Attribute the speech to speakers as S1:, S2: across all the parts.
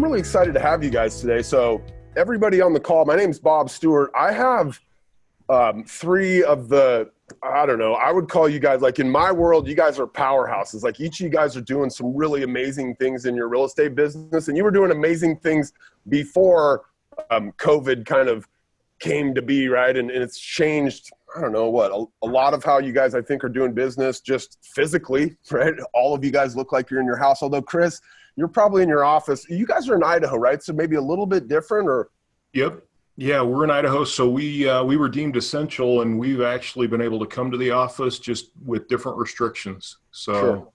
S1: I'm really excited to have you guys today. So everybody on the call, my name's Bob Stewart. I have three of the, I don't know, I would call you guys, like in my world, you guys are powerhouses. Like each of you guys are doing some really amazing things in your real estate business. And you were doing amazing things before COVID kind of came to be, right? And it's changed, I don't know what, a lot of how you guys, I think, are doing business just physically, right? All of you guys look like you're in your house. Although, Kris, you're probably in your office. You guys are in Idaho, right? So maybe a little bit different, or?
S2: Yep. Yeah, we're in Idaho. So we were deemed essential, and we've actually been able to come to the office just with different restrictions. So,
S1: sure.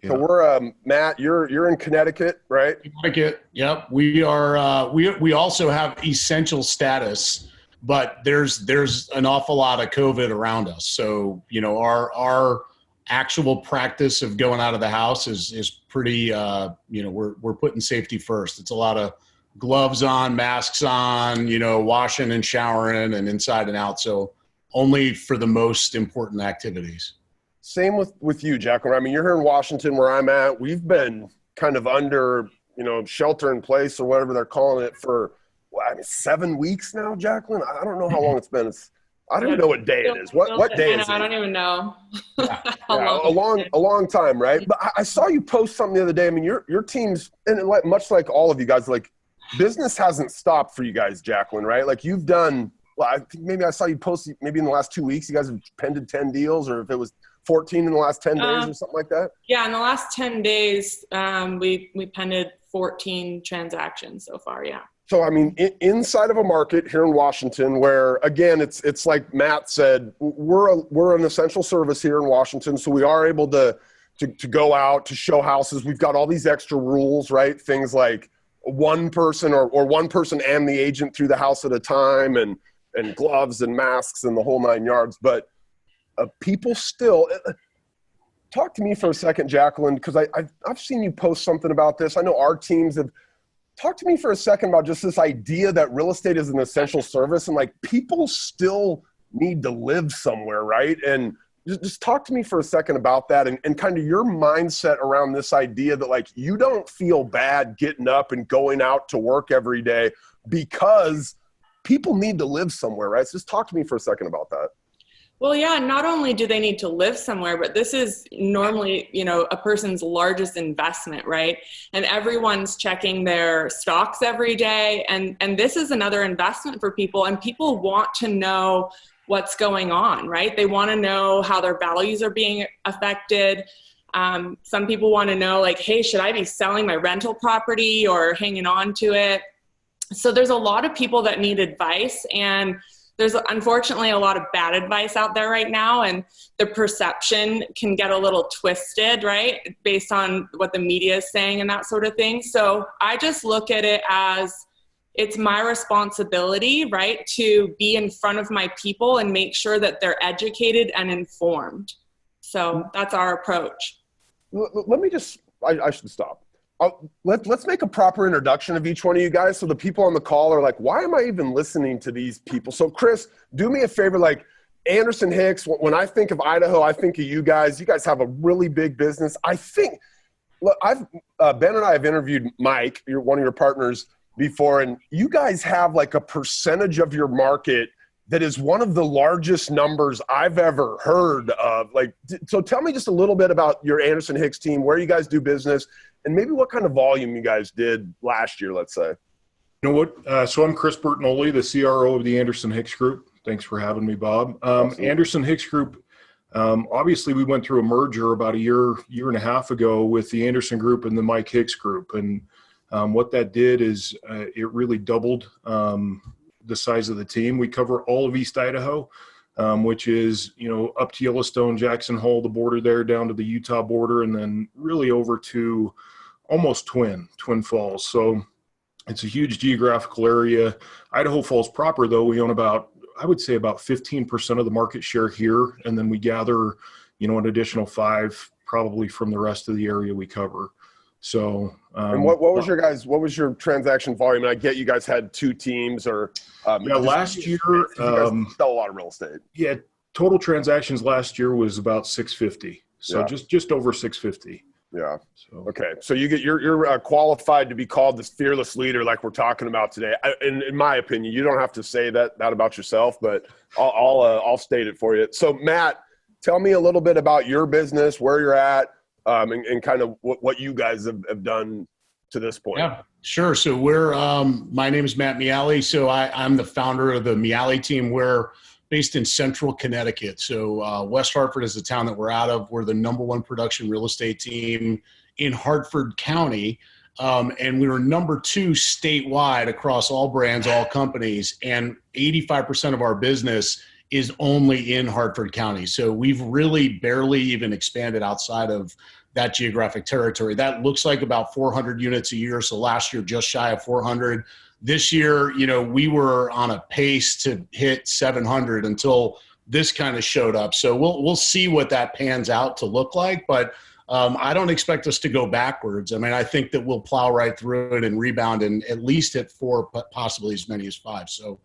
S2: Yeah.
S1: So we're, Matt, you're in Connecticut, right?
S3: Connecticut. Yep. We are, we also have essential status, but there's an awful lot of COVID around us. So, you know, our actual practice of going out of the house is pretty, you know, we're putting safety first. It's a lot of gloves on, masks on, you know, washing and showering and inside and out. So only for the most important activities.
S1: Same with you, Jacqueline. I mean, you're here in Washington where I'm at. We've been kind of under, you know, shelter in place or whatever they're calling it for, well, I mean, 7 weeks now, Jacqueline. I don't know how long it's been. I don't even know what day it is. What day is it?
S4: I don't even know.
S1: Yeah, a long time, right? But I saw you post something the other day. I mean, your team's, and much like all of you guys, like business hasn't stopped for you guys, Jacqueline, right? Like you've done, well, I think maybe I saw you post maybe in the last 2 weeks, you guys have pended 10 deals, or if it was 14 in the last 10 days or something like that?
S4: Yeah, in the last 10 days, we pended 14 transactions so far, yeah.
S1: So, I mean, inside of a market here in Washington where, again, it's like Matt said, we're an essential service here in Washington, so we are able to go out, to show houses. We've got all these extra rules, right? Things like one person or one person and the agent through the house at a time, and gloves and masks and the whole 9 yards. But people still talk to me for a second, Jacqueline, because I've seen you post something about this. I know our teams have. Talk to me for a second about just this idea that real estate is an essential service, and like people still need to live somewhere, right? And just talk to me for a second about that, and kind of your mindset around this idea that like you don't feel bad getting up and going out to work every day because people need to live somewhere, right? So just talk to me for a second about that.
S4: Well, yeah, not only do they need to live somewhere, but this is normally, you know, a person's largest investment, right? And everyone's checking their stocks every day. And this is another investment for people. And people want to know what's going on, right? They want to know how their values are being affected. Some people want to know, like, hey, should I be selling my rental property or hanging on to it? So there's a lot of people that need advice, and there's unfortunately a lot of bad advice out there right now, and the perception can get a little twisted, right? Based on what the media is saying and that sort of thing. So I just look at it as it's my responsibility, right, to be in front of my people and make sure that they're educated and informed. So that's our approach.
S1: Let me just, I should stop. Let's make a proper introduction of each one of you guys so the people on the call are like, why am I even listening to these people? So Kris, do me a favor, like Anderson Hicks, when I think of Idaho, I think of you guys. You guys have a really big business. I think, look, Ben and I have interviewed Mike, one of your partners, before, and you guys have like a percentage of your market that is one of the largest numbers I've ever heard of. Like, so tell me just a little bit about your Anderson Hicks team, where you guys do business, and maybe what kind of volume you guys did last year, let's say.
S2: You know what? So I'm Kris Bertagnolli, the CRO of the Anderson Hicks Group. Thanks for having me, Bob. Anderson Hicks Group, obviously we went through a merger about a year and a half ago with the Anderson Group and the Mike Hicks Group. And what that did is it really doubled the size of the team. We cover all of East Idaho, which is, you know, up to Yellowstone, Jackson Hole, the border there, down to the Utah border, and then really over to almost Twin Falls. So it's a huge geographical area. Idaho Falls proper, though, we own about, I would say about 15% of the market share here. And then we gather, you know, an additional 5 probably from the rest of the area we cover. So,
S1: and what was your transaction volume? And I get you guys had 2 teams, or
S2: last year,
S1: you guys sell a lot of real estate.
S2: Yeah, total transactions last year was about 650. So just over 650.
S1: Yeah.
S2: So
S1: Okay. So you're qualified to be called this fearless leader, like we're talking about today. In my opinion, you don't have to say that about yourself, but I'll state it for you. So Matt, tell me a little bit about your business, where you're at, and kind of what you guys have done to this point.
S3: Yeah, sure. So my name is Matt Miale. So I'm the founder of the Miale team. We're based in central Connecticut. So West Hartford is the town that we're out of. We're the number one production real estate team in Hartford County. And we were number 2 statewide across all brands, all companies. And 85% of our business is only in Hartford County. So we've really barely even expanded outside of that geographic territory. That looks like about 400 units a year. So last year, just shy of 400. This year, we were on a pace to hit 700 until this kind of showed up. So we'll see what that pans out to look like. But I don't expect us to go backwards. I mean, I think that we'll plow right through it and rebound and at least hit 4, but possibly as many as 5. So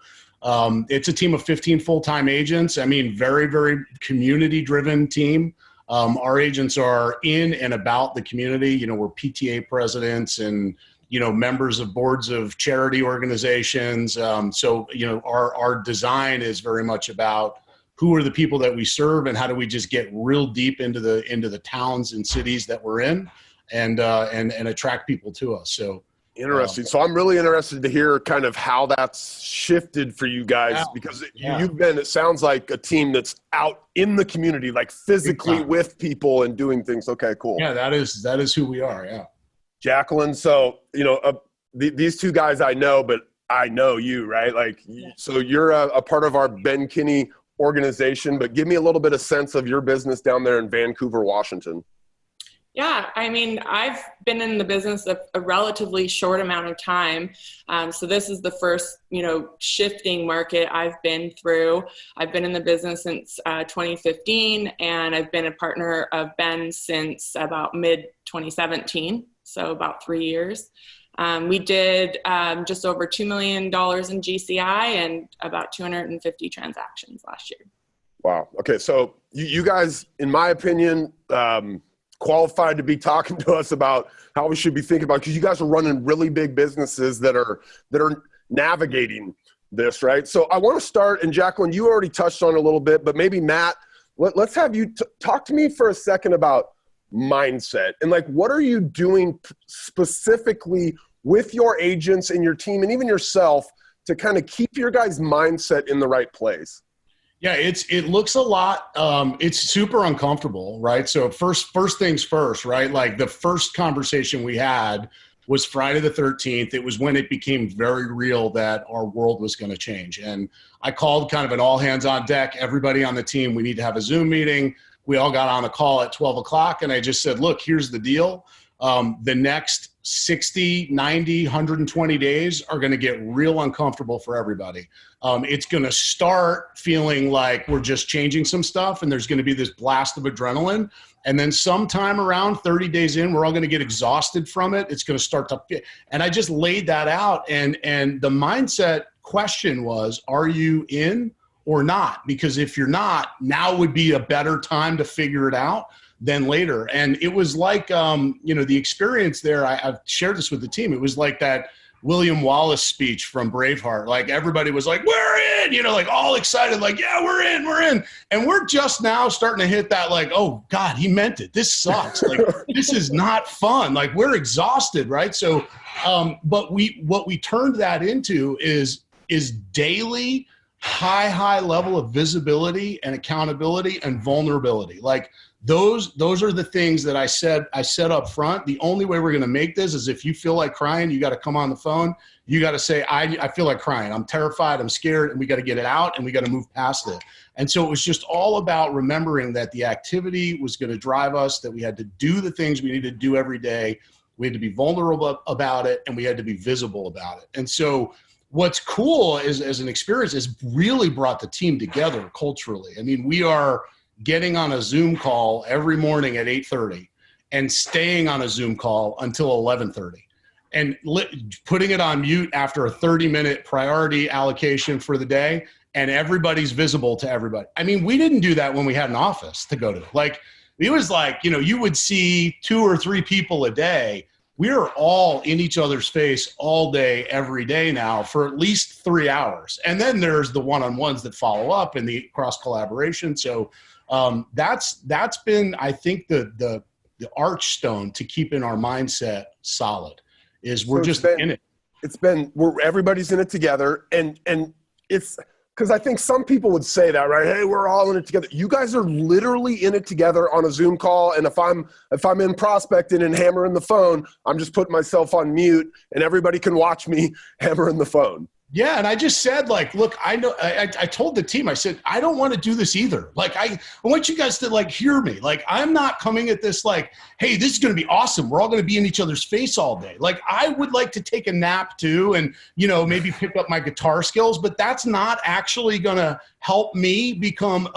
S3: it's a team of 15 full-time agents. I mean, very, very community-driven team. Our agents are in and about the community. We're PTA presidents and members of boards of charity organizations. So our design is very much about who are the people that we serve and how do we just get real deep into the towns and cities that we're in and attract people to us. So
S1: interesting. So I'm really interested to hear kind of how that's shifted for you guys, because you've been, it sounds like a team that's out in the community, like physically with people and doing things. Okay, cool.
S3: Yeah, that is who we are. Yeah.
S1: Jacqueline, so these two guys I know, but I know you, right? Like, so you're a part of our Ben Kinney organization, but give me a little bit of sense of your business down there in Vancouver, Washington.
S4: Yeah, I mean, I've been in the business a relatively short amount of time. So this is the first, shifting market I've been through. I've been in the business since 2015, and I've been a partner of Ben since about mid-2017, so about 3 years. We did just over $2 million in GCI and about 250 transactions last year.
S1: Wow. Okay, so you guys, in my opinion, qualified to be talking to us about how we should be thinking about, because you guys are running really big businesses that are navigating this, right? So I want to start, and Jacqueline, you already touched on it a little bit, but maybe Matt, let's have you talk to me for a second about mindset and like, what are you doing specifically with your agents and your team and even yourself to kind of keep your guys' mindset in the right place?
S3: Yeah, it looks a lot. It's super uncomfortable, right? So first things first, right? Like the first conversation we had was Friday the 13th. It was when it became very real that our world was going to change. And I called kind of an all hands on deck, everybody on the team, we need to have a Zoom meeting. We all got on a call at 12 o'clock and I just said, look, here's the deal. The next 60, 90, 120 days are going to get real uncomfortable for everybody. It's going to start feeling like we're just changing some stuff and there's going to be this blast of adrenaline. And then sometime around 30 days in, we're all going to get exhausted from it. It's going to start to fit. And I just laid that out. And the mindset question was, are you in or not? Because if you're not, now would be a better time to figure it out than later. And it was like, the experience there, I've shared this with the team. It was like that William Wallace speech from Braveheart. Like everybody was like, we're in, like all excited, like, yeah, we're in. And we're just now starting to hit that, like, oh God, he meant it. This sucks. Like, this is not fun. Like we're exhausted. Right. So, but what we turned that into is daily high level of visibility and accountability and vulnerability. Like, those are the things that I said up front. The only way we're going to make this is if you feel like crying, you got to come on the phone. You got to say, I feel like crying. I'm terrified. I'm scared. And we got to get it out and we got to move past it. And so it was just all about remembering that the activity was going to drive us, that we had to do the things we needed to do every day. We had to be vulnerable about it and we had to be visible about it. And so what's cool is, as an experience, is really brought the team together culturally. I mean, we are getting on a Zoom call every morning at 8:30 and staying on a Zoom call until 11:30 and putting it on mute after a 30-minute priority allocation for the day, and everybody's visible to everybody. I mean, we didn't do that when we had an office to go to. Like, it was like, you would see 2 or 3 people a day. We are all in each other's face all day, every day now for at least 3 hours. And then there's the one-on-ones that follow up and the cross collaboration. So that's been, I think, the archstone to keeping our mindset solid is we're just in it.
S1: Everybody's in it together. And it's, because I think some people would say that, right? Hey, we're all in it together. You guys are literally in it together on a Zoom call. And if I'm in prospecting and hammering the phone, I'm just putting myself on mute and everybody can watch me hammering the phone.
S3: Yeah. And I just said, like, look, I know, I told the team, I said, I don't want to do this either. Like, I want you guys to like hear me. Like, I'm not coming at this like, hey, this is going to be awesome. We're all going to be in each other's face all day. Like, I would like to take a nap too and, maybe pick up my guitar skills, but that's not actually going to help me become,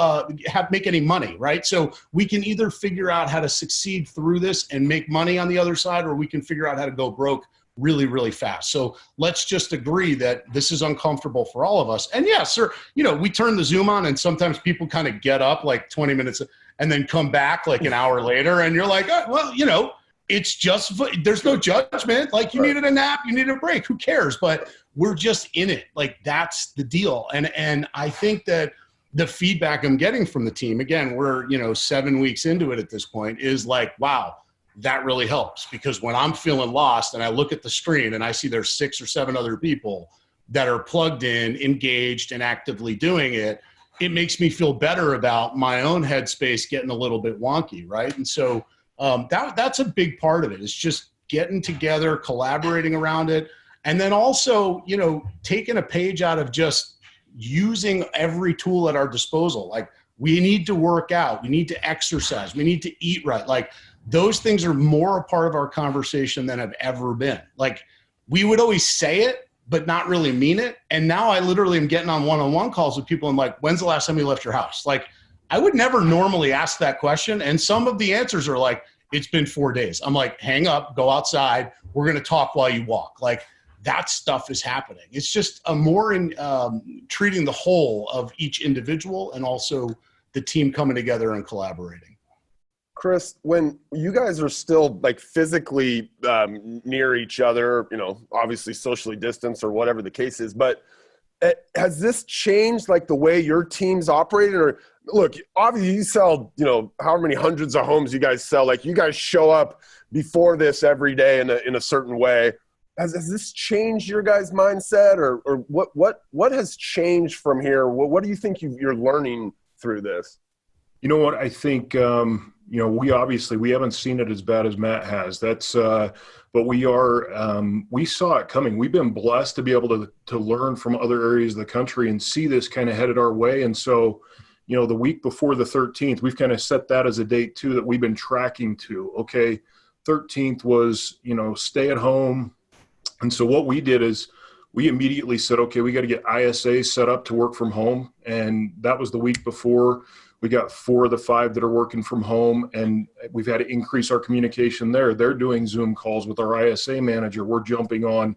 S3: make any money. Right. So we can either figure out how to succeed through this and make money on the other side, or we can figure out how to go broke really, really fast. So let's just agree that this is uncomfortable for all of us. And yeah, sir, we turn the Zoom on and sometimes people kind of get up like 20 minutes and then come back like an hour later. And you're like, oh, well, it's just, there's no judgment. Like you needed a nap, you needed a break, who cares? But we're just in it. Like that's the deal. And I think that the feedback I'm getting from the team, again, we're, 7 weeks into it at this point, is like, wow, that really helps, because when I'm feeling lost and I look at the screen and I see there's 6 or 7 other people that are plugged in, engaged, and actively doing it, it makes me feel better about my own headspace getting a little bit wonky, right? And so that's a big part of it, is just getting together, collaborating around it, and then also, taking a page out of just using every tool at our disposal. Like, we need to work out, we need to exercise, we need to eat right. Like, those things are more a part of our conversation than have ever been. Like, we would always say it, but not really mean it. And now I literally am getting on one-on-one calls with people. I'm like, when's the last time you left your house? Like, I would never normally ask that question. And some of the answers are like, it's been 4 days. I'm like, hang up, go outside. We're going to talk while you walk. Like, that stuff is happening. It's just a more in treating the whole of each individual and also the team coming together and collaborating.
S1: Kris, when you guys are still like physically near each other, obviously socially distanced or whatever the case is, but has this changed like the way your team's operating? Or look, obviously you sell, however many hundreds of homes you guys sell, like you guys show up before this every day in a certain way. Has this changed your guys' mindset, or what has changed from here? What do you think you're learning through this?
S2: You know what, I think, we haven't seen it as bad as Matt has. But we saw it coming. We've been blessed to be able to learn from other areas of the country and see this kind of headed our way. And so, the week before the 13th, we've kind of set that as a date too, that we've been tracking to. Okay, 13th was, stay at home. And so what we did is we immediately said, okay, we got to get ISA set up to work from home. And that was the week before. We got 4 of the 5 that are working from home, and we've had to increase our communication there. They're doing Zoom calls with our ISA manager. We're jumping on.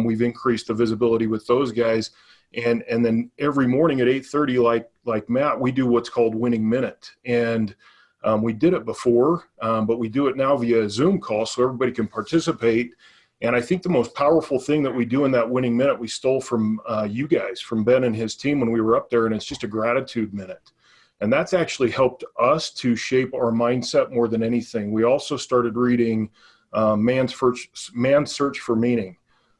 S2: We've increased the visibility with those guys. And then every morning at 8:30, like Matt, we do what's called Winning Minute. And we did it before, but we do it now via Zoom call so everybody can participate. And I think the most powerful thing that we do in that Winning Minute, we stole from you guys, from Ben and his team when we were up there, and it's just a gratitude minute. And that's actually helped us to shape our mindset more than anything. We also started reading Man's Search for Meaning,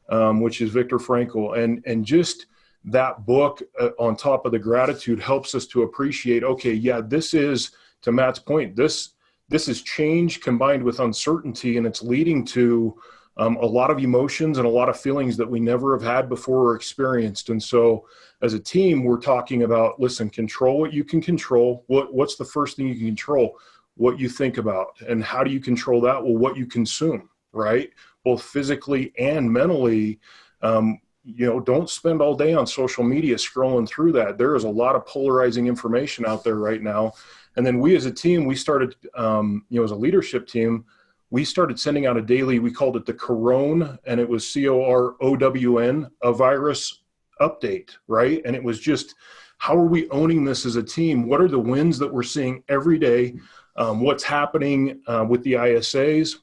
S2: which is Viktor Frankl. And just that book on top of the gratitude helps us to appreciate, okay, yeah, this is, to Matt's point, this is change combined with uncertainty, and it's leading to a lot of emotions and a lot of feelings that we never have had before or experienced. And so as a team, we're talking about, listen, control what you can control. What's the first thing you can control? What you think about. And how do you control that? Well, what you consume, right? Both physically and mentally. Don't spend all day on social media scrolling through that. There is a lot of polarizing information out there right now. And then we as a team, we started, as a leadership team, we started sending out a daily, we called it the Corone, and it was COROWN, a virus update, right? And it was just, how are we owning this as a team? What are the wins that we're seeing every day? what's happening with the ISAs.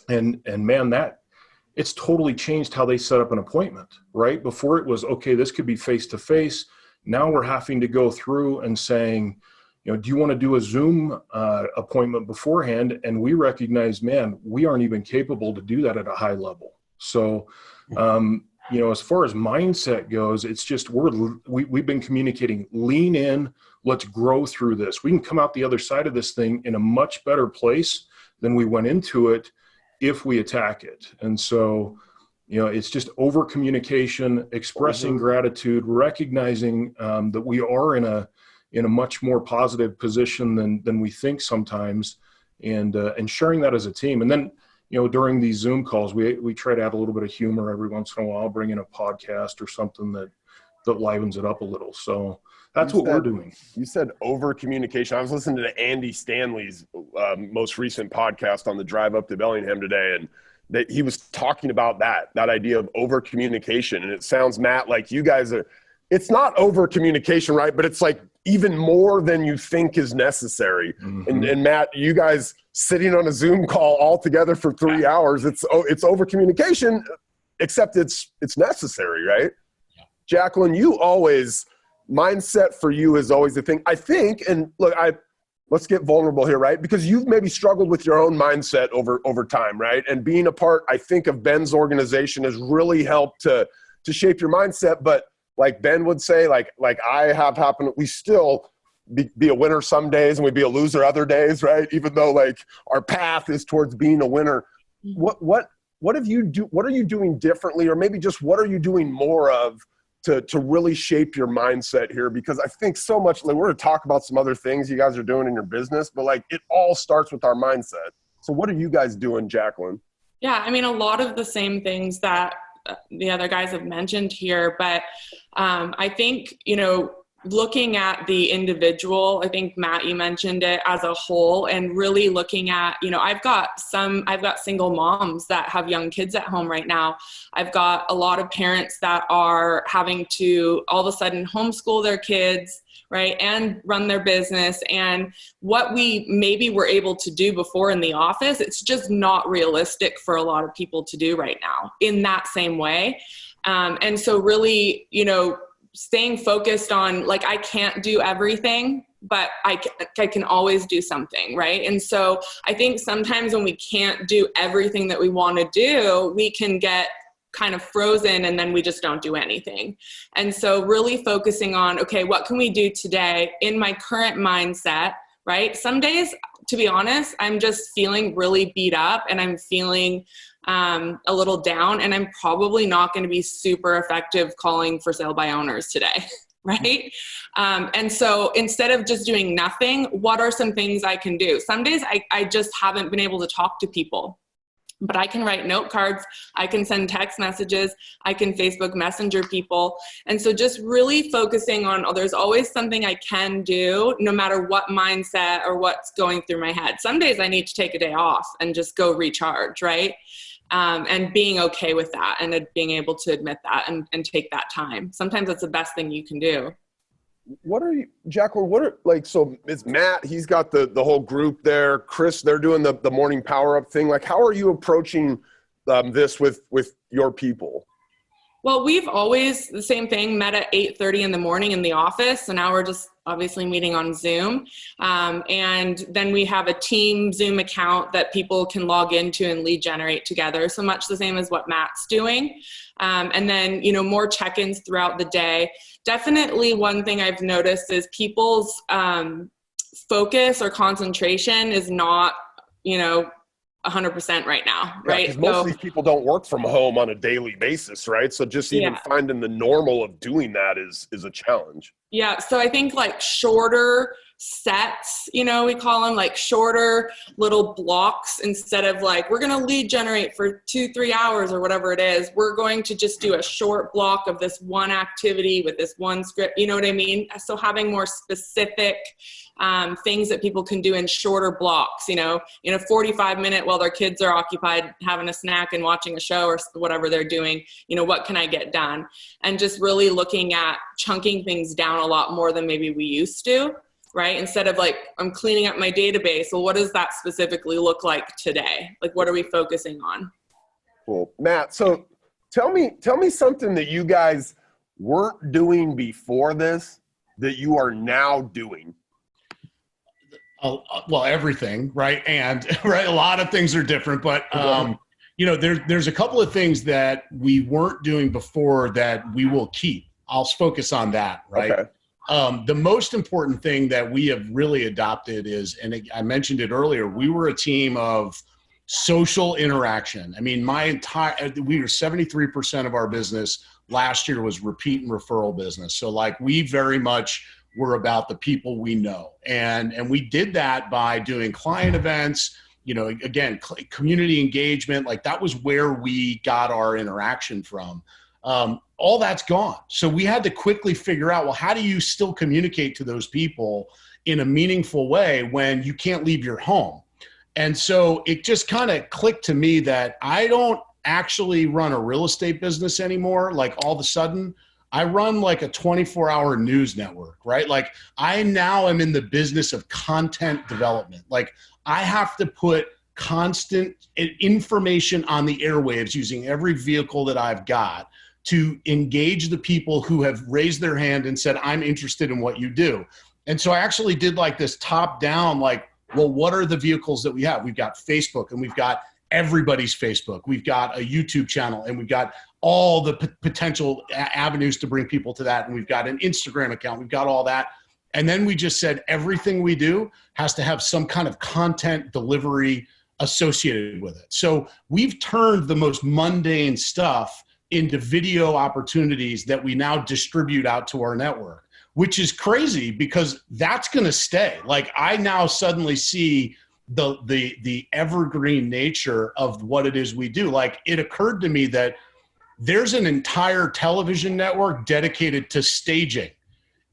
S2: And man, that it's totally changed how they set up an appointment, right? Before it was, okay, this could be face-to-face. Now we're having to go through and saying, do you want to do a Zoom appointment beforehand? And we recognize, man, we aren't even capable to do that at a high level. So, as far as mindset goes, it's just we've been communicating, lean in, let's grow through this. We can come out the other side of this thing in a much better place than we went into it if we attack it. And so, it's just over communication, expressing gratitude, recognizing that we are in a much more positive position than we think sometimes, and sharing that as a team. And then, during these Zoom calls, we try to add a little bit of humor every once in a while, bring in a podcast or something that livens it up a little. So that's what we're doing. You
S1: said over communication. I was listening to Andy Stanley's most recent podcast on the drive up to Bellingham today, and he was talking about that idea of over communication. And it sounds, Matt, like you guys are, it's not over communication, right? But it's like even more than you think is necessary. Mm-hmm. And Matt, you guys sitting on a Zoom call all together for 3 hours, it's over communication, except it's necessary, right? Yeah. Jacqueline, mindset for you is always the thing. I think, and look, let's get vulnerable here, right? Because you've maybe struggled with your own mindset over time, right? And being a part, I think, of Ben's organization has really helped to shape your mindset. But like Ben would say, like I have happened, we still be a winner some days and we'd be a loser other days, right? Even though like our path is towards being a winner. What are you doing differently, or maybe just what are you doing more of to really shape your mindset here? Because I think so much, like, we're going to talk about some other things you guys are doing in your business, but like it all starts with our mindset. So what are you guys doing, Jacqueline? Yeah,
S4: I mean, a lot of the same things that the other guys have mentioned here, but I think, looking at the individual, I think Matt, you mentioned it, as a whole, and really looking at, I've got single moms that have young kids at home right now. I've got a lot of parents that are having to all of a sudden homeschool their kids, right, and run their business. And what we maybe were able to do before in the office, it's just not realistic for a lot of people to do right now in that same way. And so really, staying focused on, like, I can't do everything, but I can always do something, right? And so I think sometimes when we can't do everything that we want to do, we can get kind of frozen and then we just don't do anything. And so really focusing on, okay, what can we do today in my current mindset, right? Some days, to be honest, I'm just feeling really beat up and I'm feeling a little down, and I'm probably not going to be super effective calling for sale by owners today, right? And so instead of just doing nothing, what are some things I can do? Some days I just haven't been able to talk to people, but I can write note cards, I can send text messages, I can Facebook Messenger people. And so just really focusing on, there's always something I can do no matter what mindset or what's going through my head. Some days I need to take a day off and just go recharge, right? And being okay with that and being able to admit that and take that time. Sometimes that's the best thing you can do.
S1: Jacqueline, so it's Matt, he's got the whole group there. Kris, they're doing the morning power up thing. Like, how are you approaching this with your people?
S4: Well, we've always, the same thing, met at 8:30 in the morning in the office. So now we're just obviously meeting on Zoom. And then we have a team Zoom account that people can log into and lead generate together. So much the same as what Matt's doing. And then, more check-ins throughout the day. Definitely one thing I've noticed is people's focus or concentration is not, 100% right now, right?
S1: Because most of these people don't work from home on a daily basis, right? So just even finding the normal of doing that is a challenge.
S4: Yeah, so I think like shorter sets, we call them, like shorter little blocks, instead of like, we're going to lead generate for 2-3 hours or whatever it is. We're going to just do a short block of this one activity with this one script, you know what I mean? So having more specific things that people can do in shorter blocks, in a 45-minute while their kids are occupied having a snack and watching a show or whatever they're doing, what can I get done? And just really looking at chunking things down a lot more than maybe we used to. right? Instead of like, I'm cleaning up my database. Well, what does that specifically look like today? Like, what are we focusing on?
S1: Cool. Matt, so tell me something that you guys weren't doing before this that you are now doing.
S3: Well, everything, right? And right, a lot of things are different, but you know, there's a couple of things that we weren't doing before that we will keep. I'll focus on that, right? Okay. The most important thing that we have really adopted is, and I mentioned it earlier, we were a team of social interaction. I mean, we were 73% of our business last year was repeat and referral business. So like we very much were about the people we know. And we did that by doing client events, you know, again, community engagement, like that was where we got our interaction from. All that's gone. So we had to quickly figure out, well, how do you still communicate to those people in a meaningful way when you can't leave your home? And so it just kind of clicked to me that I don't actually run a real estate business anymore. Like all of a sudden, I run like a 24-hour news network, right? Like I now am in the business of content development. Like I have to put constant information on the airwaves using every vehicle that I've got to engage the people who have raised their hand and said, I'm interested in what you do. And so I actually did like this top down, like, well, what are the vehicles that we have? We've got Facebook and we've got everybody's Facebook. We've got a YouTube channel and we've got all the potential avenues to bring people to that. And we've got an Instagram account. We've got all that. And then we just said everything we do has to have some kind of content delivery associated with it. So we've turned the most mundane stuff into video opportunities that we now distribute out to our network, which is crazy because that's going to stay. Like I now suddenly see the evergreen nature of what it is we do. Like it occurred to me that there's an entire television network dedicated to staging.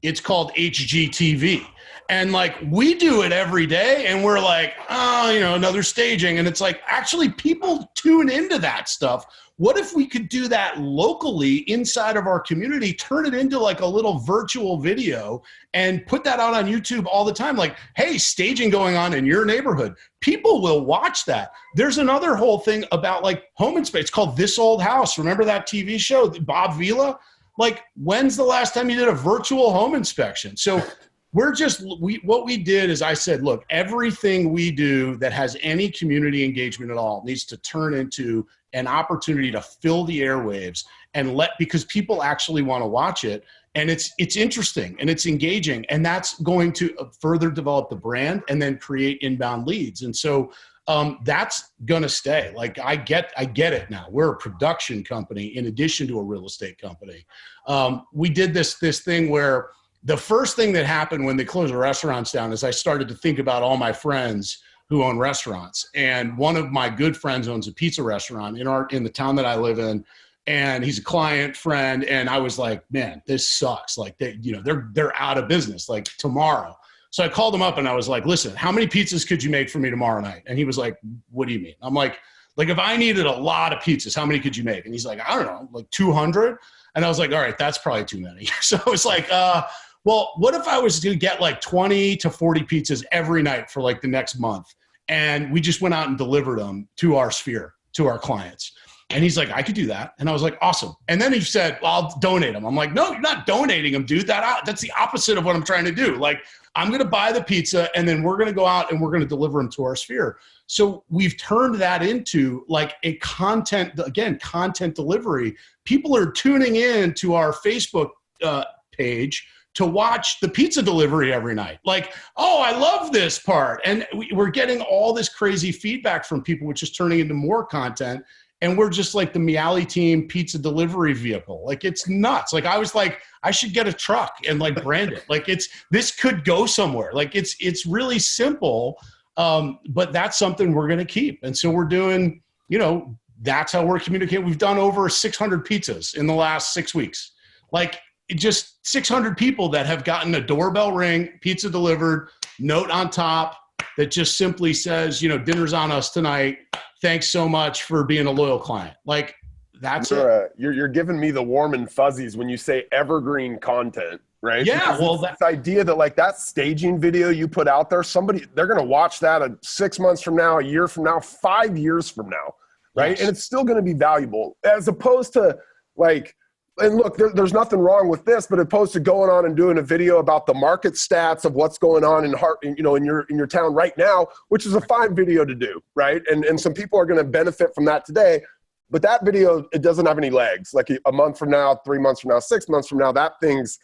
S3: It's called HGTV. And like, we do it every day and we're like, oh, you know, another staging. And it's like, actually people tune into that stuff. What if we could do that locally inside of our community, turn it into like a little virtual video and put that out on YouTube all the time? Like, hey, staging going on in your neighborhood. People will watch that. There's another whole thing about like home inspection. It's called This Old House. Remember that TV show, Bob Vila? Like, when's the last time you did a virtual home inspection? So what we did is I said, look, everything we do that has any community engagement at all needs to turn into an opportunity to fill the airwaves and because people actually want to watch it. And it's interesting and it's engaging, and that's going to further develop the brand and then create inbound leads. And so that's going to stay. Like I get it now. We're a production company in addition to a real estate company. We did this thing where the first thing that happened when they closed the restaurants down is I started to think about all my friends who own restaurants. And one of my good friends owns a pizza restaurant in the town that I live in. And he's a client friend. And I was like, man, this sucks. Like they're out of business like tomorrow. So I called him up and I was like, listen, how many pizzas could you make for me tomorrow night? And he was like, what do you mean? I'm like, if I needed a lot of pizzas, how many could you make? And he's like, I don't know, like 200. And I was like, all right, that's probably too many. So I was like, well, what if I was to get like 20 to 40 pizzas every night for like the next month? And we just went out and delivered them to our sphere, to our clients. And he's like, I could do that. And I was like, awesome. And then he said, well, I'll donate them. I'm like, no, you're not donating them, dude. That's the opposite of what I'm trying to do. Like, I'm going to buy the pizza and then we're going to go out and we're going to deliver them to our sphere. So we've turned that into like a content delivery. People are tuning in to our Facebook page to watch the pizza delivery every night. Like, oh, I love this part. And we're getting all this crazy feedback from people, which is turning into more content. And we're just like the Miale team pizza delivery vehicle. Like, it's nuts. Like, I was like, I should get a truck and like brand it. Like, this could go somewhere. Like, it's really simple, but that's something we're going to keep. And so we're doing, that's how we're communicating. We've done over 600 pizzas in the last 6 weeks. Like, just 600 people that have gotten a doorbell ring, pizza delivered, note on top that just simply says, dinner's on us tonight. Thanks so much for being a loyal client. Like, that's it.
S1: You're giving me the warm and fuzzies when you say evergreen content. right?
S3: Yeah,
S1: because
S3: well,
S1: this idea that like that staging video you put out there, they're going to watch that 6 months from now, a year from now, 5 years from now, right?
S3: Yes.
S1: And it's still going to be valuable, as opposed to like, and look, there's nothing wrong with this, but opposed to going on and doing a video about the market stats of what's going on in your town right now, which is a fine video to do, right? And some people are going to benefit from that today, but that video, it doesn't have any legs. Like a month from now, 3 months from now, 6 months from now, that thing's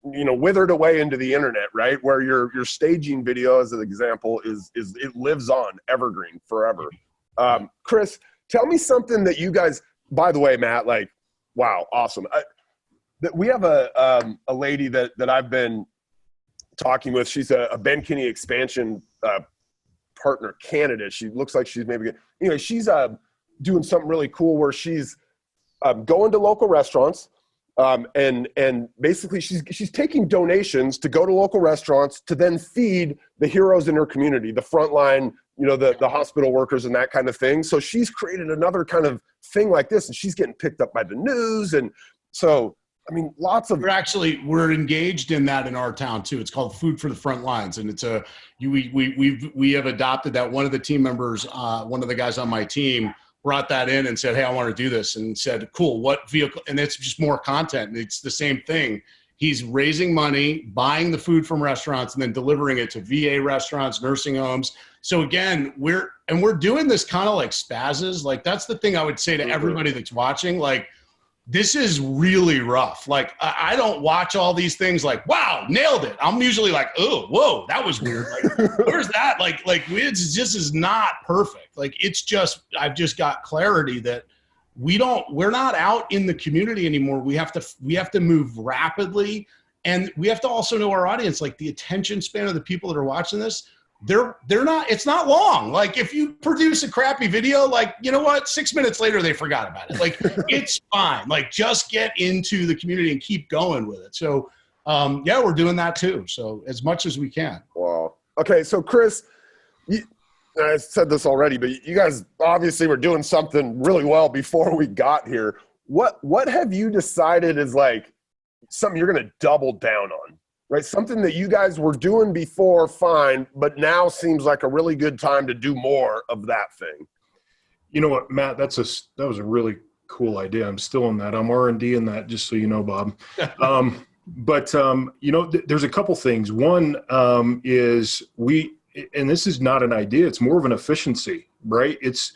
S1: withered away into the internet, right? Where your staging video, as an example, is it lives on, evergreen, forever. Kris, tell me something that you guys. By the way, Matt, like. Wow, awesome. We have a lady that I've been talking with. She's a Ben Kinney expansion partner candidate. She looks like she's maybe good. Anyway, she's doing something really cool where she's going to local restaurants and basically she's taking donations to go to local restaurants to then feed the heroes in her community, the frontline, the hospital workers and that kind of thing. So she's created another kind of thing like this, and she's getting picked up by the news. And so, I mean,
S3: we're engaged in that in our town too. It's called Food for the Front Lines. And it's we have adopted that. One of the team members, one of the guys on my team brought that in and said, hey, I want to do this, and said, cool, what vehicle? And it's just more content. And it's the same thing. He's raising money, buying the food from restaurants, and then delivering it to VA restaurants, nursing homes. So again, we're doing this kind of like spazzes. Like that's the thing I would say to everybody that's watching. Like, this is really rough. Like I don't watch all these things like, wow, nailed it. I'm usually like, oh, whoa, that was weird. Like, where's that? Like it's just is not perfect. Like I've just got clarity that we're not out in the community anymore. We have to move rapidly, and we have to also know our audience. Like the attention span of the people that are watching this, it's not long. Like if you produce a crappy video, like, you know what, 6 minutes later, they forgot about it. Like it's fine. Like just get into the community and keep going with it. So yeah, we're doing that too. So as much as we can.
S1: Wow. Okay. So Kris, I said this already, but you guys obviously were doing something really well before we got here. What have you decided is like something you're going to double down on, right? Something that you guys were doing before, fine, but now seems like a really good time to do more of that thing.
S2: You know what, Matt, that was a really cool idea. I'm still in that. I'm R&D in that, just so you know, Bob. There's a couple things. One is and this is not an idea, it's more of an efficiency, right? It's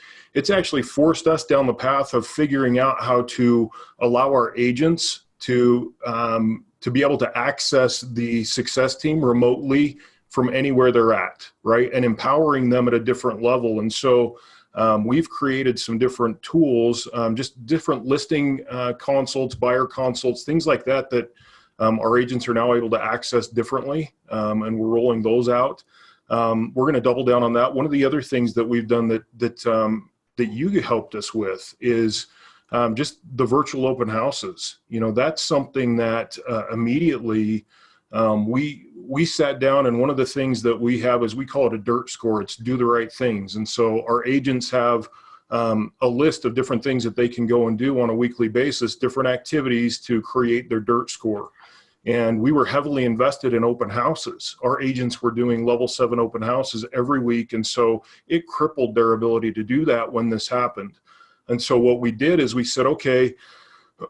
S2: actually forced us down the path of figuring out how to allow our agents to be able to access the success team remotely from anywhere they're at, right? And empowering them at a different level. And so we've created some different tools, just different listing consults, buyer consults, things like that our agents are now able to access differently, and we're rolling those out. We're going to double down on that. One of the other things that we've done that you helped us with is just the virtual open houses. That's something that immediately we sat down, and one of the things that we have is we call it a DIRT score. It's do the right things. And so our agents have a list of different things that they can go and do on a weekly basis, different activities to create their DIRT score. And we were heavily invested in open houses. Our agents were doing level 7 open houses every week. And so it crippled their ability to do that when this happened. And so what we did is we said, okay,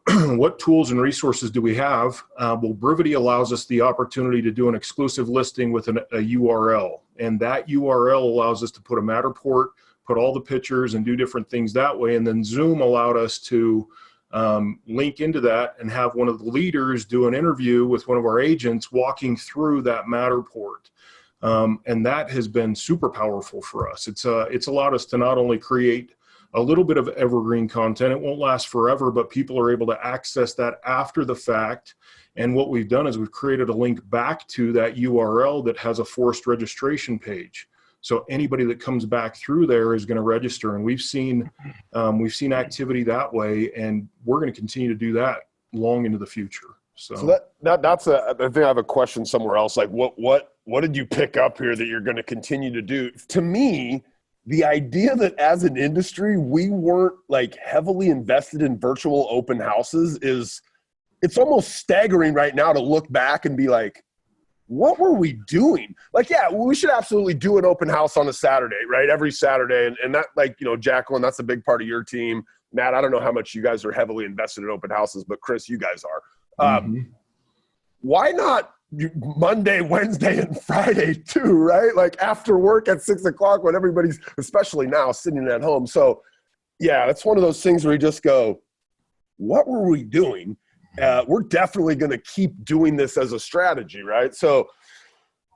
S2: what tools and resources do we have? Well, Brivity allows us the opportunity to do an exclusive listing with a URL. And that URL allows us to put a Matterport, put all the pictures and do different things that way. And then Zoom allowed us to link into that and have one of the leaders do an interview with one of our agents walking through that Matterport. And that has been super powerful for us. It's allowed us to not only create a little bit of evergreen content, it won't last forever, but people are able to access that after the fact. And what we've done is we've created a link back to that URL that has a forced registration page. So anybody that comes back through there is going to register, and we've seen activity that way, and we're going to continue to do that long into the future. So
S1: that's I think I have a question somewhere else. Like what did you pick up here that you're going to continue to do? To me, the idea that as an industry we weren't like heavily invested in virtual open houses is it's almost staggering right now to look back and be like, what were we doing? Like, yeah, we should absolutely do an open house on a Saturday, right? Every Saturday. And that, like, you know, Jacqueline, that's a big part of your team. Matt, I don't know how much you guys are heavily invested in open houses, but Kris, you guys are. Why not Monday, Wednesday, and Friday too, right? Like after work at 6 o'clock when everybody's, especially now, sitting at home. So yeah, it's one of those things where you just go, what were we doing? We're definitely going to keep doing this as a strategy, right? So,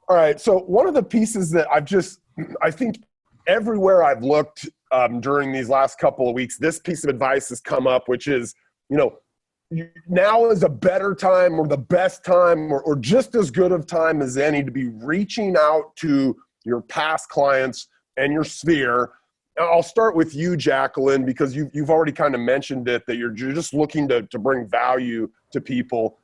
S1: all right. So one of the pieces that I think everywhere I've looked during these last couple of weeks, this piece of advice has come up, which is, you know, now is a better time or the best time or just as good of time as any to be reaching out to your past clients and your sphere. I'll start with you, Jacqueline, because you've already kind of mentioned it, that you're just looking to bring value to people.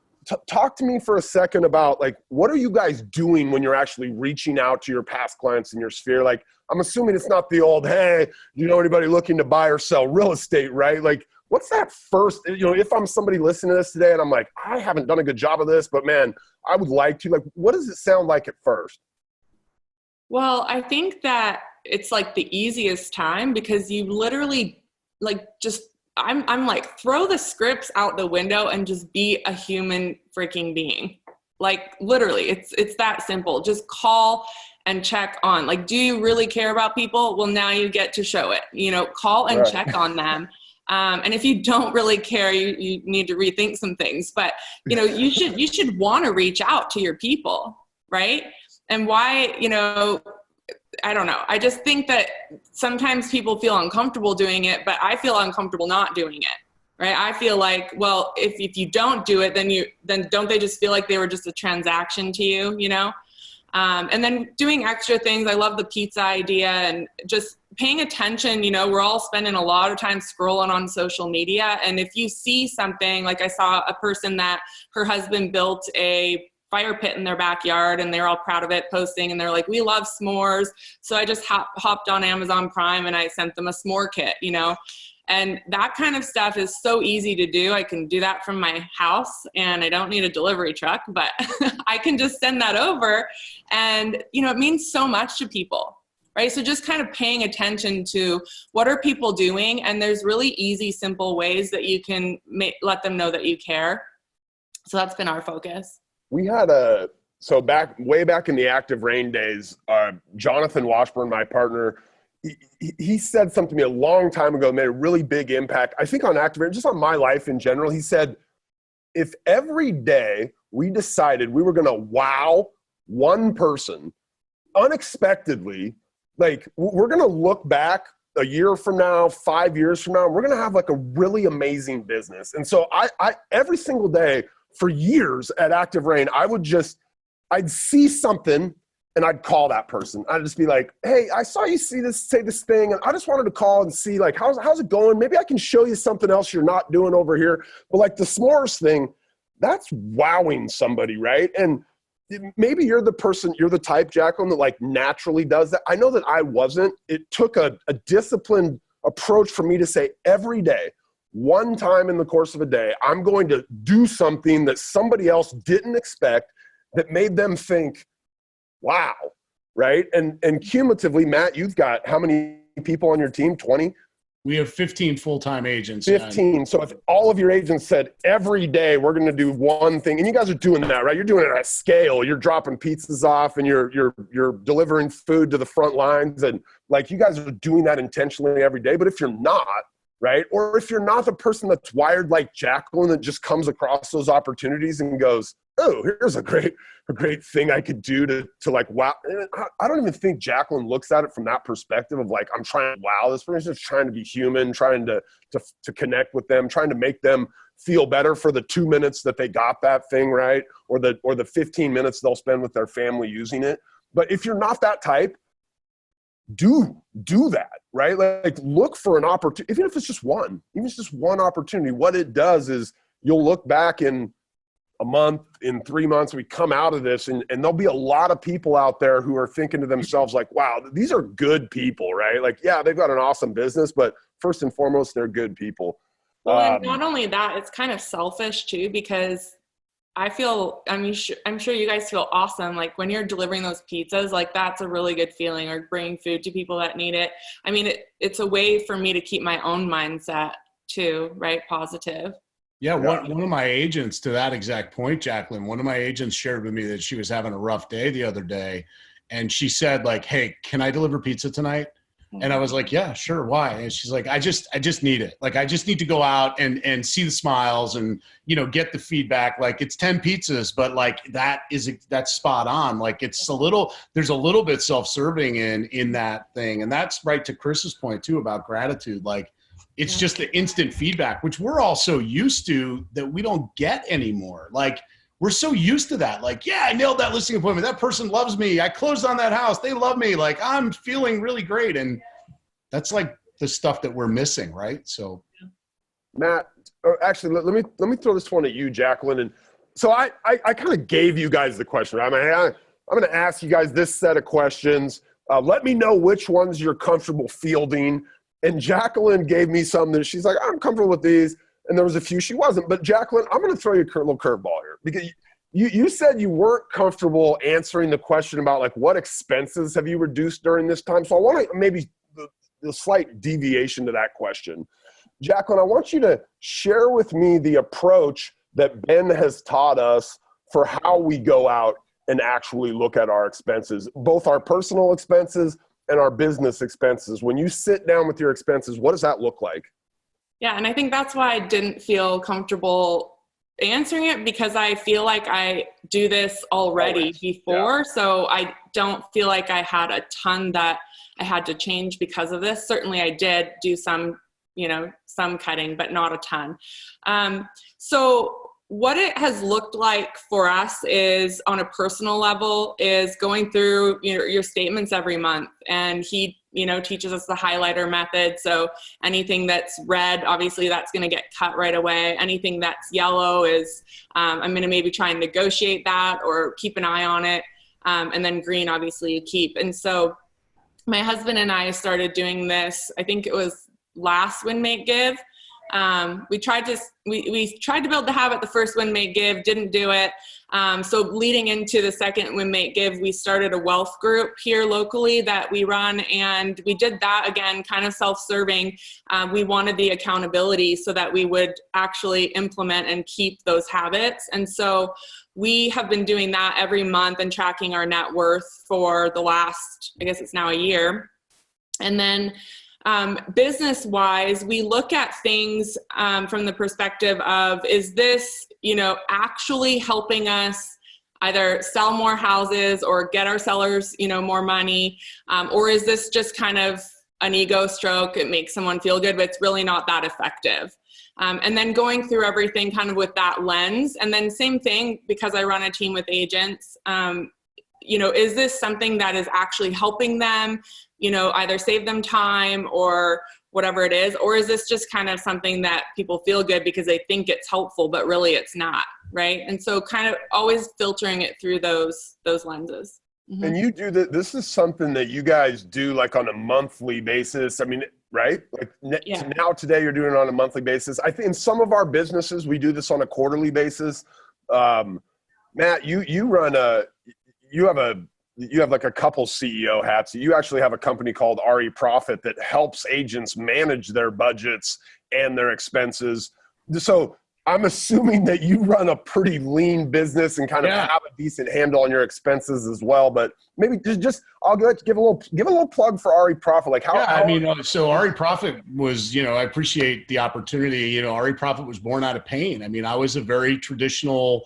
S1: Talk to me for a second about, like, what are you guys doing when you're actually reaching out to your past clients in your sphere? Like, I'm assuming it's not the old, hey, you know anybody looking to buy or sell real estate, right? Like, what's that first, you know, if I'm somebody listening to this today and I'm like, I haven't done a good job of this, but man, I would like to, like, what does it sound like at first?
S4: Well, I think that it's like the easiest time because you literally like just, I'm like, throw the scripts out the window and just be a human freaking being. Like literally, it's that simple. Just call and check on, like, do you really care about people? Well, now you get to show it, you know, call and check on them. And if you don't really care, you need to rethink some things, but you know, you should want to reach out to your people. Right. And why, you know, I don't know. I just think that sometimes people feel uncomfortable doing it, but I feel uncomfortable not doing it. Right. I feel like, well, if you don't do it, then don't they just feel like they were just a transaction to you, you know? And then doing extra things. I love the pizza idea and just paying attention. You know, we're all spending a lot of time scrolling on social media. And if you see something, like I saw a person that her husband built a fire pit in their backyard and they're all proud of it, posting, and they're like, we love s'mores. So I just hopped on Amazon Prime and I sent them a s'more kit, you know, and that kind of stuff is so easy to do. I can do that from my house and I don't need a delivery truck, but I can just send that over and, you know, it means so much to people, right? So just kind of paying attention to what are people doing, and there's really easy, simple ways that you can let them know that you care. So that's been our focus.
S1: We had way back in the Active Rain days, Jonathan Washburn, my partner, he said something to me a long time ago, made a really big impact, I think on Active Rain, just on my life in general. He said, if every day we decided we were going to wow one person unexpectedly, like we're going to look back a year from now, 5 years from now, we're going to have like a really amazing business. And so I every single day, for years at Active Rain, I'd see something and I'd call that person. I'd just be like, hey, I saw you say this thing, and I just wanted to call and see, like, how's it going? Maybe I can show you something else you're not doing over here. But like the s'mores thing, that's wowing somebody, right? And maybe you're the type, Jacqueline, that like naturally does that. I know that I wasn't. It took a disciplined approach for me to say every day, one time in the course of a day, I'm going to do something that somebody else didn't expect that made them think, wow, right? And cumulatively, Matt, you've got how many people on your team? 20?
S3: We have 15 full-time agents.
S1: 15. So if all of your agents said every day we're going to do one thing, and you guys are doing that, right? You're doing it at scale. You're dropping pizzas off and you're delivering food to the front lines. And like you guys are doing that intentionally every day. But if you're not, right? Or if you're not the person that's wired like Jacqueline that just comes across those opportunities and goes, oh, here's a great thing I could do to like, wow. I don't even think Jacqueline looks at it from that perspective of like, I'm trying to wow this person, just trying to be human, trying to connect with them, trying to make them feel better for the 2 minutes that they got that thing, right? Or the 15 minutes they'll spend with their family using it. But if you're not that type, do that, right? Like look for an opportunity, even if it's just one opportunity. What it does is you'll look back in a month, in 3 months, we come out of this and there'll be a lot of people out there who are thinking to themselves like, wow, these are good people, right? Like, yeah, they've got an awesome business, but first and foremost, they're good people.
S4: Well, and not only that, it's kind of selfish too, because I'm sure you guys feel awesome. Like when you're delivering those pizzas, like that's a really good feeling, or bringing food to people that need it. I mean, it's a way for me to keep my own mindset too, right? Positive.
S3: Yeah, one of my agents, to that exact point, Jacqueline, one of my agents shared with me that she was having a rough day the other day. And she said like, hey, can I deliver pizza tonight? And I was like, yeah, sure. Why? And she's like, I just need it. Like, I just need to go out and see the smiles and, get the feedback. Like it's 10 pizzas, but like that's spot on. Like there's a little bit self-serving in that thing. And that's right to Kris's point too, about gratitude. Like it's just the instant feedback, which we're all so used to that we don't get anymore. Like we're so used to that. Like, yeah, I nailed that listing appointment. That person loves me. I closed on that house. They love me. Like I'm feeling really great. And that's like the stuff that we're missing. Right. So
S1: Matt, actually, let me throw this one at you, Jacqueline. And so I kind of gave you guys the question. I'm going to ask you guys this set of questions. Let me know which ones you're comfortable fielding. And Jacqueline gave me some that she's like, I'm comfortable with these. And there was a few she wasn't. But Jacqueline, I'm going to throw you a little curveball here, because you said you weren't comfortable answering the question about like what expenses have you reduced during this time. So I want to maybe the slight deviation to that question. Jacqueline, I want you to share with me the approach that Ben has taught us for how we go out and actually look at our expenses, both our personal expenses and our business expenses. When you sit down with your expenses, what does that look like?
S4: Yeah, and I think that's why I didn't feel comfortable answering it, because I feel like I do this already before. Yeah. So I don't feel like I had a ton that I had to change because of this. Certainly I did do some cutting, but not a ton. So what it has looked like for us is, on a personal level, is going through your statements every month. And he teaches us the highlighter method. So anything that's red, obviously that's going to get cut right away. Anything that's yellow is, I'm going to maybe try and negotiate that or keep an eye on it. And then green, obviously you keep. And so my husband and I started doing this, I think it was last Win, Make, Give. We tried to build the habit the first Win, Make, Give, didn't do it. So leading into the second Win, Make, Give, we started a wealth group here locally that we run, and we did that again, kind of self-serving. We wanted the accountability so that we would actually implement and keep those habits. And so we have been doing that every month and tracking our net worth for the last, I guess it's now a year. And then business-wise, we look at things from the perspective of, is this, actually helping us either sell more houses or get our sellers, more money, or is this just kind of an ego stroke? It makes someone feel good, but it's really not that effective. And then going through everything kind of with that lens. And then same thing, because I run a team with agents, is this something that is actually helping them, either save them time or whatever it is, or is this just kind of something that people feel good because they think it's helpful, but really it's not, right? And so kind of always filtering it through those lenses. Mm-hmm.
S1: And you do that. This is something that you guys do like on a monthly basis. I mean, right? Like now today you're doing it on a monthly basis. I think in some of our businesses, we do this on a quarterly basis. Matt, you have like a couple CEO hats. You actually have a company called RE Profit that helps agents manage their budgets and their expenses. So I'm assuming that you run a pretty lean business and kind of have a decent handle on your expenses as well. But maybe just I'll let you give a little plug for RE Profit. Like
S3: so RE Profit was, I appreciate the opportunity. RE Profit was born out of pain. I mean, I was a very traditional,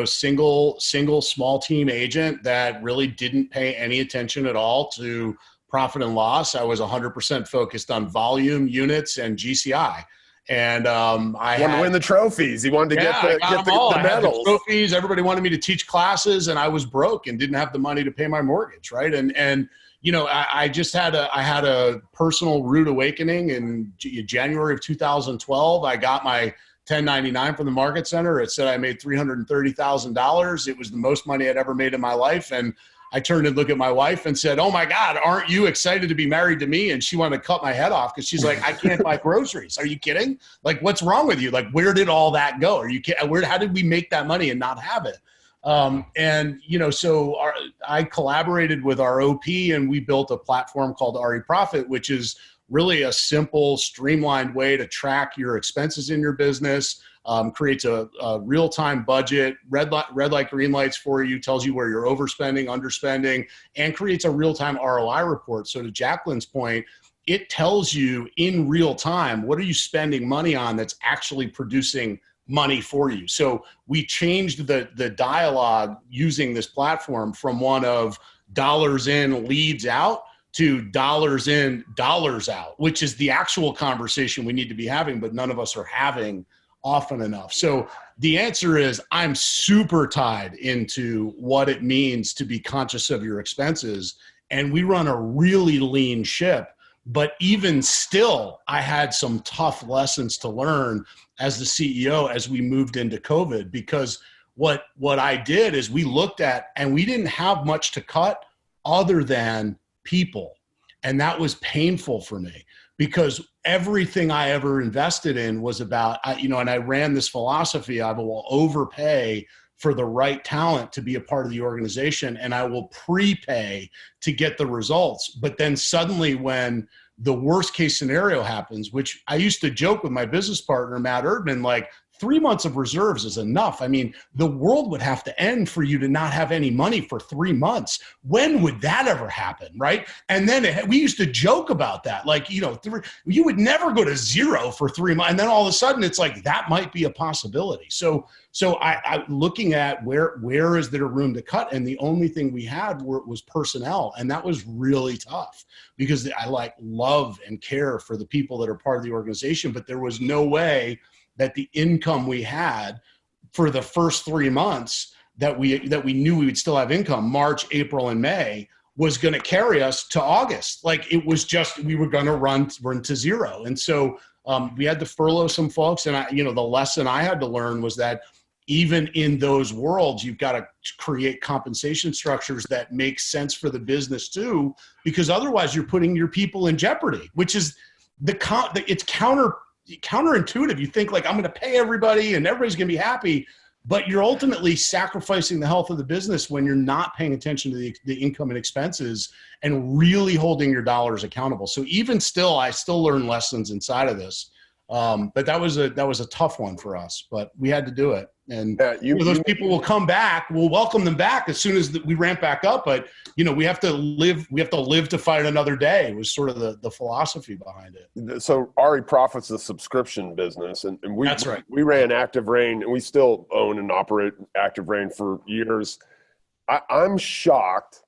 S3: single small team agent that really didn't pay any attention at all to profit and loss. I was 100% focused on volume, units, and GCI. And I wanted
S1: to win the trophies. He wanted to get the medals.
S3: I had the trophies. Everybody wanted me to teach classes, and I was broke and didn't have the money to pay my mortgage, right? And I just had a personal rude awakening in January of 2012. I got my 1099 from the Market Center. It said I made $330,000. It was the most money I'd ever made in my life. And I turned and looked at my wife and said, "Oh my God, aren't you excited to be married to me?" And she wanted to cut my head off because she's like, "I can't buy groceries. Are you kidding? Like, what's wrong with you? Like, where did all that go? Are you kidding? How did we make that money and not have it?" And, you know, so I collaborated with our OP and we built a platform called RE Profit, which is really a simple, streamlined way to track your expenses in your business, creates a real-time budget, red light, green lights for you, tells you where you're overspending, underspending, and creates a real-time ROI report. So to Jacqueline's point, it tells you in real time, what are you spending money on that's actually producing money for you. So we changed the dialogue using this platform from one of dollars in, leads out, to dollars in, dollars out, which is the actual conversation we need to be having, but none of us are having often enough. So the answer is I'm super tied into what it means to be conscious of your expenses. And we run a really lean ship, but even still, I had some tough lessons to learn as the CEO as we moved into COVID, because what I did is we looked at, and we didn't have much to cut other than people. And that was painful for me because everything I ever invested in was about, and I ran this philosophy, I will overpay for the right talent to be a part of the organization, and I will prepay to get the results. But then suddenly when the worst case scenario happens, which I used to joke with my business partner, Matt Erdman, like 3 months of reserves is enough. I mean, the world would have to end for you to not have any money for 3 months. When would that ever happen, right? And then we used to joke about that. Like, you would never go to zero for 3 months. And then all of a sudden it's like, that might be a possibility. So I looking at where is there room to cut? And the only thing we had was personnel. And that was really tough because I love and care for the people that are part of the organization, but there was no way that the income we had for the first 3 months that we knew we would still have income, March, April, and May, was going to carry us to August. Like, it was just, we were going to run to zero. And so we had to furlough some folks. And the lesson I had to learn was that even in those worlds, you've got to create compensation structures that make sense for the business too, because otherwise you're putting your people in jeopardy, which is it's counterintuitive. You think like, I'm going to pay everybody and everybody's going to be happy, but you're ultimately sacrificing the health of the business when you're not paying attention to the income and expenses and really holding your dollars accountable. So even still, I still learn lessons inside of this. But that was a tough one for us, but we had to do it. And those people will come back. We'll welcome them back as soon as we ramp back up. But we have to live to fight another day was sort of the philosophy behind it.
S1: So RE Profit's a subscription business, and that's right. We ran Active Rain, and we still own and operate Active Rain for years. I'm shocked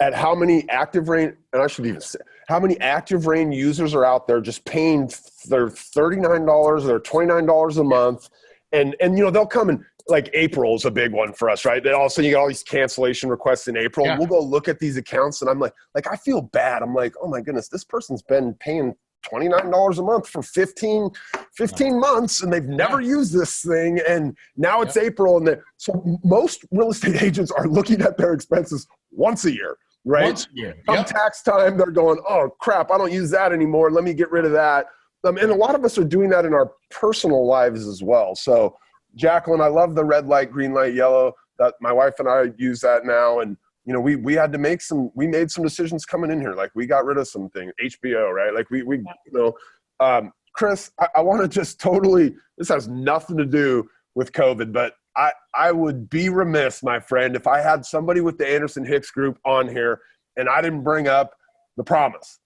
S1: at how many Active Rain, and I should even say how many Active Rain users are out there just paying their $39 or their $29 a month. And they'll come in, like April is a big one for us, right? Then all of a sudden you get all these cancellation requests in April. Yeah. And we'll go look at these accounts and I'm like I feel bad. I'm like, oh my goodness, this person's been paying $29 a month for 15 months and they've never used this thing. And now it's April. And so most real estate agents are looking at their expenses once a year, right?
S3: Once a year.
S1: Come tax time, they're going, oh crap, I don't use that anymore. Let me get rid of that. And a lot of us are doing that in our personal lives as well. So, Jacqueline, I love the red light, green light, yellow. That my wife and I use that now. And we had to made some decisions coming in here. Like we got rid of some things, HBO, right? Like Kris, I want to just this has nothing to do with COVID, but I would be remiss, my friend, if I had somebody with the Anderson Hicks Group on here and I didn't bring up the promise.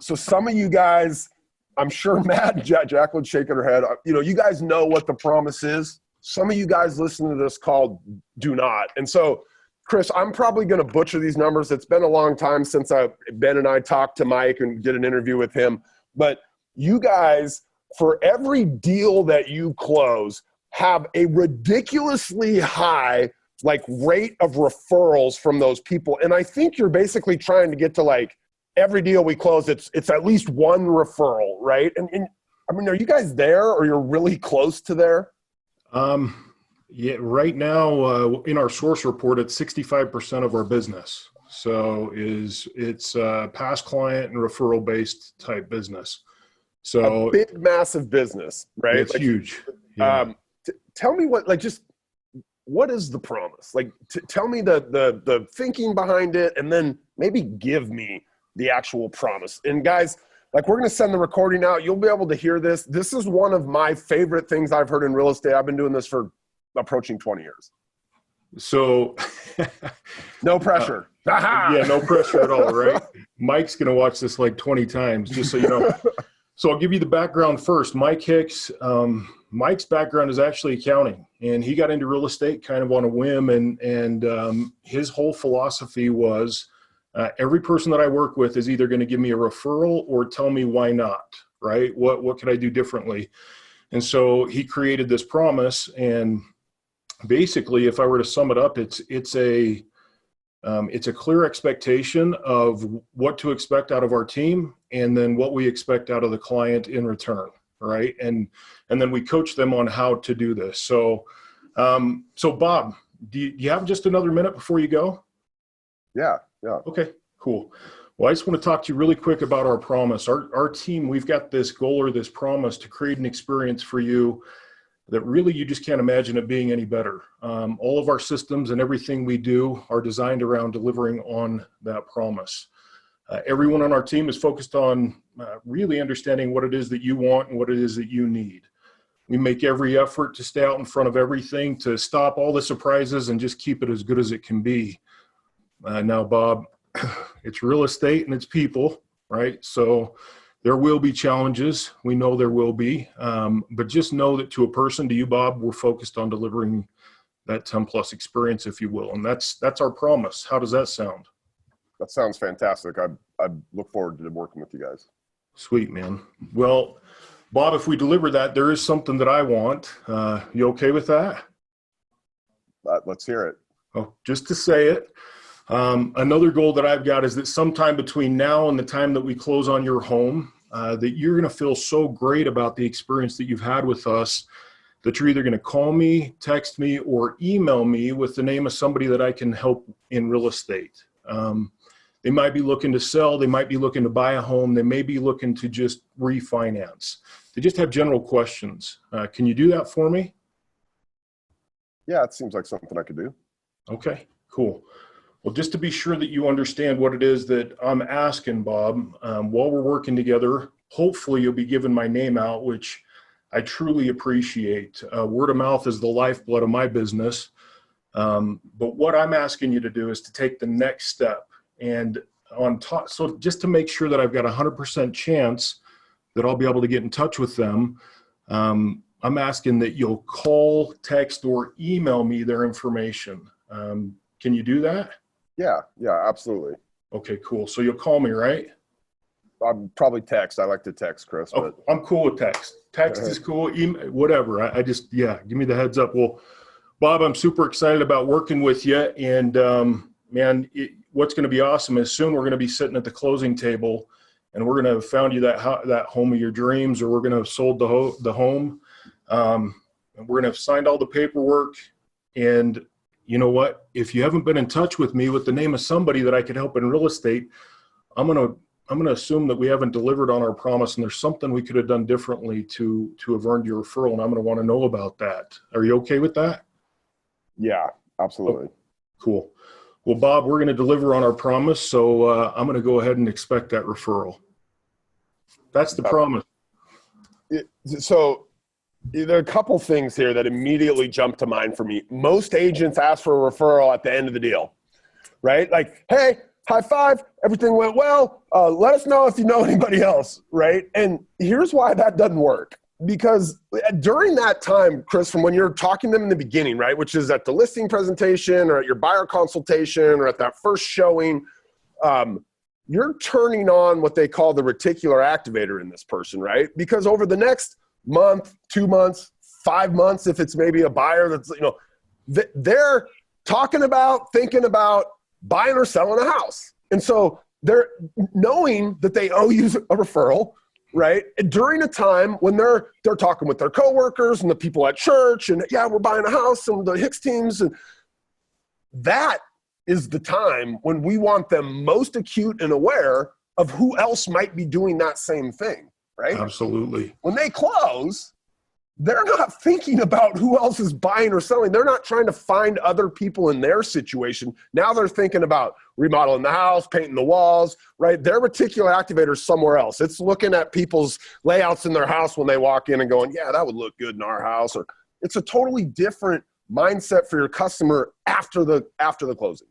S1: So some of you guys, I'm sure Matt and Jacqueline shaking her head. You guys know what the promise is. Some of you guys listening to this call do not. And so, Kris, I'm probably going to butcher these numbers. It's been a long time since Ben and I talked to Mike and did an interview with him. But you guys, for every deal that you close, have a ridiculously high rate of referrals from those people. And I think you're basically trying to get to every deal we close, it's at least one referral, right? And I mean, are you guys there or you're really close to there?
S2: Yeah, right now in our source report, it's 65% of our business. So it's past client and referral based type business. So
S1: a big, massive business, right?
S2: It's huge. Yeah.
S1: Tell me what is the promise? Like, tell me the thinking behind it, and then maybe give me the actual promise. And guys, like, we're going to send the recording out. You'll be able to hear this. This is one of my favorite things I've heard in real estate. I've been doing this for approaching 20 years.
S2: So
S1: no pressure.
S2: Yeah, no pressure at all, right? Mike's going to watch this like 20 times, just so you know. So I'll give you the background first. Mike Hicks, Mike's background is actually accounting, and he got into real estate kind of on a whim. And his whole philosophy was every person that I work with is either going to give me a referral or tell me why not, right? What could I do differently? And so he created this promise. And basically, if I were to sum it up, it's a clear expectation of what to expect out of our team, and then what we expect out of the client in return, right? And then we coach them on how to do this. So Bob, do you have just another minute before you go?
S1: Yeah.
S2: Okay, cool. Well, I just want to talk to you really quick about our promise. Our team, we've got this goal or this promise to create an experience for you that really you just can't imagine it being any better. All of our systems and everything we do are designed around delivering on that promise. Everyone on our team is focused on really understanding what it is that you want and what it is that you need. We make every effort to stay out in front of everything, to stop all the surprises and just keep it as good as it can be. Now, Bob, it's real estate and it's people, right? So there will be challenges. We know there will be, but just know that to a person, to you, Bob, we're focused on delivering that 10 plus experience, if you will. And that's our promise. How does that sound?
S1: That sounds fantastic. I look forward to working with you guys.
S2: Sweet, man. Well, Bob, if we deliver that, there is something that I want. You okay with that?
S1: Let's hear it.
S2: Oh, just to say it. Another goal that I've got is that sometime between now and the time that we close on your home, that you're going to feel so great about the experience that you've had with us that you're either going to call me, text me, or email me with the name of somebody that I can help in real estate. They might be looking to sell. They might be looking to buy a home. They may be looking to just refinance. They just have general questions. Can you do that for me?
S1: Yeah, it seems like something I could do.
S2: Okay, cool. Well, just to be sure that you understand what it is that I'm asking, Bob, while we're working together, hopefully you'll be giving my name out, which I truly appreciate. Word of mouth is the lifeblood of my business. But what I'm asking you to do is to take the next step. And on top, so just to make sure that I've got 100% chance that I'll be able to get in touch with them, I'm asking that you'll call, text, or email me their information. Can you do that?
S1: Yeah, absolutely.
S2: Okay, cool. So you'll call me, right?
S1: I'm probably text. I like to text, Kris.
S2: Oh, I'm cool with text. Text is cool. Email, whatever. I just, give me the heads up. Well, Bob, I'm super excited about working with you. And man, what's going to be awesome is soon we're going to be sitting at the closing table, and we're going to have found you that home of your dreams, or we're going to have sold the home. And we're going to have signed all the paperwork. And you know what? If you haven't been in touch with me with the name of somebody that I could help in real estate, I'm going to assume that we haven't delivered on our promise, and there's something we could have done differently to have earned your referral, and I'm going to want to know about that. Are you okay with that?
S1: Yeah, absolutely.
S2: Oh, cool. Well, Bob, we're going to deliver on our promise, so I'm going to go ahead and expect that referral. That's the promise.
S1: So there are a couple things here that immediately jump to mind for me. Most agents ask for a referral at the end of the deal, right? Like, hey, high five, everything went well. Let us know if you know anybody else, right? And here's why that doesn't work. Because during that time, Kris, from when you're talking to them in the beginning, right, which is at the listing presentation or at your buyer consultation or at that first showing, you're turning on what they call the reticular activator in this person, right? Because over the next month, 2 months, 5 months, if it's maybe a buyer that's, they're talking about, thinking about buying or selling a house. And so they're knowing that they owe you a referral. right? During a time when they're talking with their coworkers and the people at church and yeah, we're buying a house and the Hicks teams, and that is the time when we want them most acute and aware of who else might be doing that same thing, right?
S2: Absolutely.
S1: When they close, they're not thinking about who else is buying or selling. They're not trying to find other people in their situation. Now they're thinking about remodeling the house, painting the walls, right? Their reticular activator is somewhere else. It's looking at people's layouts in their house when they walk in and going, yeah, that would look good in our house. Or it's a totally different mindset for your customer after the closing.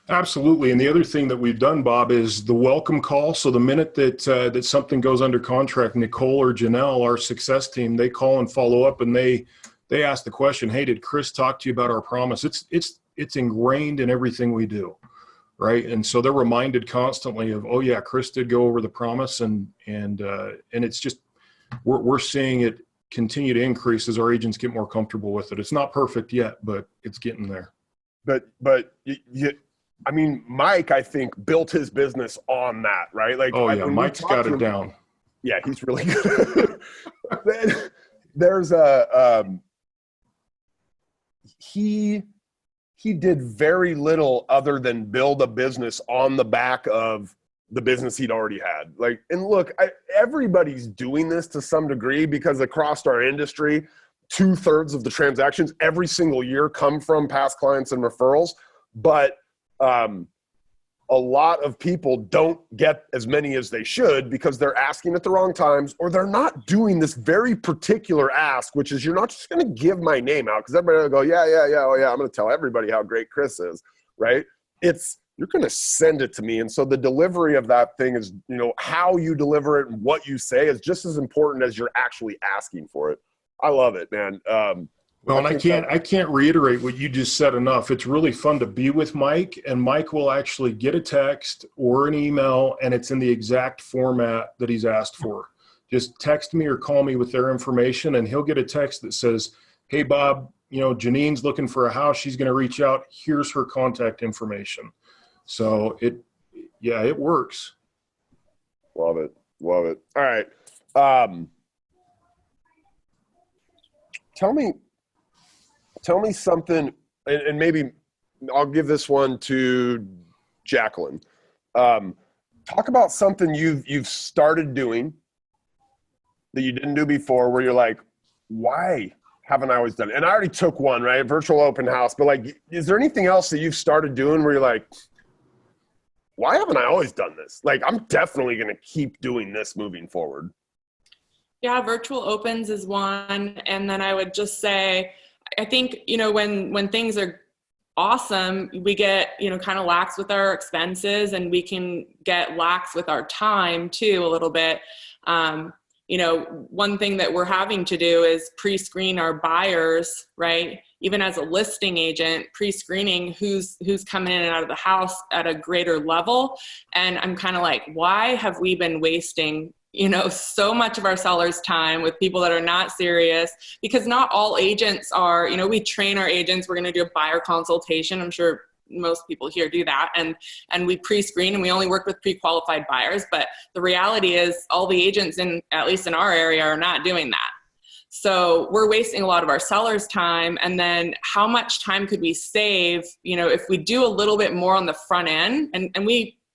S2: Absolutely. And the other thing that we've done, Bob, is the welcome call. So the minute that something goes under contract, Nicole or Janelle, our success team, they call and follow up, and they ask the question, hey, did Kris talk to you about our promise? It's ingrained in everything we do, right? And so they're reminded constantly of, oh yeah, Kris did go over the promise, and it's just we're seeing it continue to increase as our agents get more comfortable with it. It's not perfect yet, but it's getting there.
S1: But I mean, Mike, I think, built his business on that, right? Like,
S2: oh yeah, Mike's got it down.
S1: Yeah, he's really good. There's he did very little other than build a business on the back of the business he'd already had. Like, and look, everybody's doing this to some degree, because across our industry, 2/3 of the transactions every single year come from past clients and referrals. But a lot of people don't get as many as they should because they're asking at the wrong times, or they're not doing this very particular ask, which is, you're not just going to give my name out because everybody will go, yeah, oh yeah, I'm going to tell everybody how great Kris is, right? It's, you're going to send it to me. And so the delivery of that thing is, how you deliver it and what you say is just as important as you're actually asking for it. I love it, man.
S2: Well, and I can't reiterate what you just said enough. It's really fun to be with Mike, and Mike will actually get a text or an email, and it's in the exact format that he's asked for. Just text me or call me with their information, and he'll get a text that says, hey, Bob, Janine's looking for a house. She's going to reach out. Here's her contact information. So it works.
S1: Love it. All right. Tell me something, and maybe I'll give this one to Jacqueline. Talk about something you've started doing that you didn't do before, where you're like, why haven't I always done it? And I already took one, right? Virtual open house. But like, is there anything else that you've started doing where you're like, why haven't I always done this? Like, I'm definitely going to keep doing this moving forward.
S4: Yeah, virtual opens is one. And then I would just say, I think, when things are awesome, we get, kind of lax with our expenses, and we can get lax with our time too, a little bit. One thing that we're having to do is pre-screen our buyers, right? Even as a listing agent, pre-screening who's coming in and out of the house at a greater level. And I'm kind of like, why have we been wasting so much of our sellers' time with people that are not serious? Because not all agents are, we train our agents. We're going to do a buyer consultation. I'm sure most people here do that. And we pre-screen, and we only work with pre-qualified buyers. But the reality is all the agents at least in our area, are not doing that. So we're wasting a lot of our sellers' time. And then how much time could we save, if we do a little bit more on the front end? And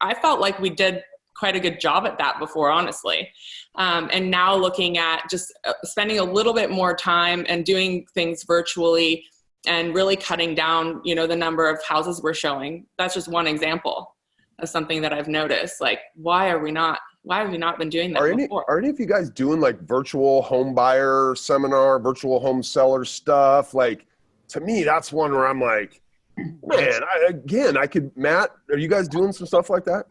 S4: I felt like we did quite a good job at that before, honestly. And now looking at just spending a little bit more time and doing things virtually and really cutting down, the number of houses we're showing. That's just one example of something that I've noticed. Like, why have we not been doing that before?
S1: Are any of you guys doing like virtual home buyer seminar, virtual home seller stuff? Like, to me, that's one where I'm like, man, Matt, are you guys doing some stuff like that?